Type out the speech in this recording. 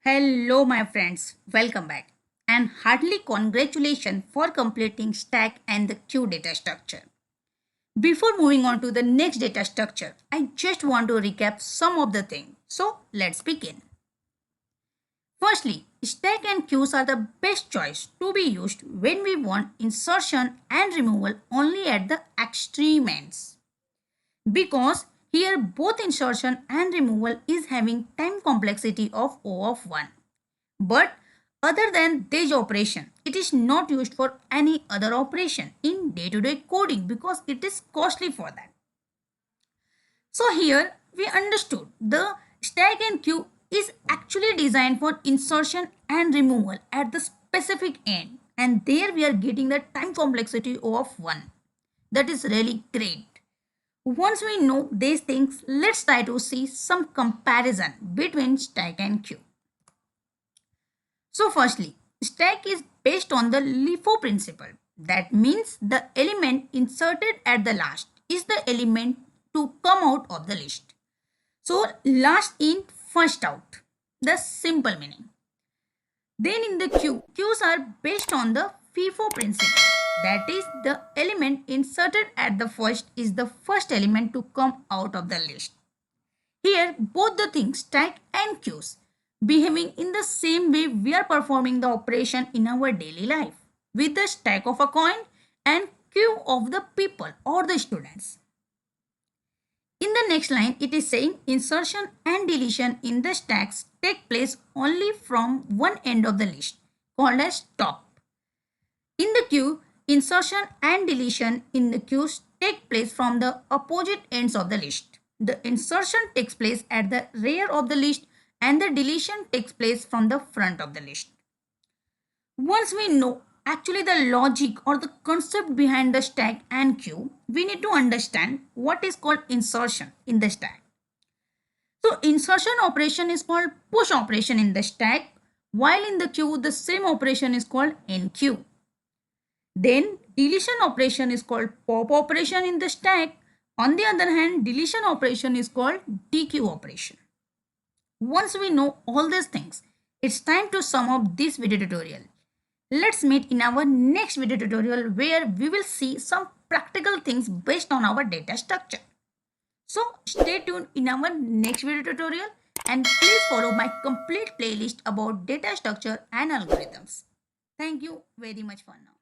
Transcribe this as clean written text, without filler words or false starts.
Hello, my friends. Welcome back. And heartily congratulations for completing stack and the queue data structure. Before moving on to the next data structure, I just want to recap some of the things. So let's begin. Firstly, stack and queues are the best choice to be used when we want insertion and removal only at the extreme ends. Because here both insertion and removal is having time complexity of O of 1. But other than this operation, it is not used for any other operation in day-to-day coding because it is costly for that. So here we understood the stack and queue is actually designed for insertion and removal at the specific end, and there we are getting the time complexity of 1. That is really great. Once we know these things, let's try to see some comparison between stack and queue. So firstly, stack is based on the LIFO principle. That means the element inserted at the last is the element to come out of the list. So last in, first out. The simple meaning. Then in the queue, queues are based on the FIFO principle. That is, the element inserted at the first is the first element to come out of the list. Here, both the things, stack and queues, behaving in the same way we are performing the operation in our daily life with the stack of a coin and queue of the people or the students. In the next line, it is saying insertion and deletion in the stacks take place only from one end of the list called as top. In the queue, insertion and deletion in the queues take place from the opposite ends of the list. The insertion takes place at the rear of the list and the deletion takes place from the front of the list. Once we know actually the logic or the concept behind the stack and queue, we need to understand what is called insertion in the stack. So insertion operation is called push operation in the stack, while in the queue the same operation is called enqueue. Then deletion operation is called pop operation in the stack. On the other hand, deletion operation is called dequeue operation. Once we know all these things, it's time to sum up this video tutorial. Let's meet in our next video tutorial where we will see some practical things based on our data structure. So stay tuned in our next video tutorial and please follow my complete playlist about data structure and algorithms. Thank you very much for now.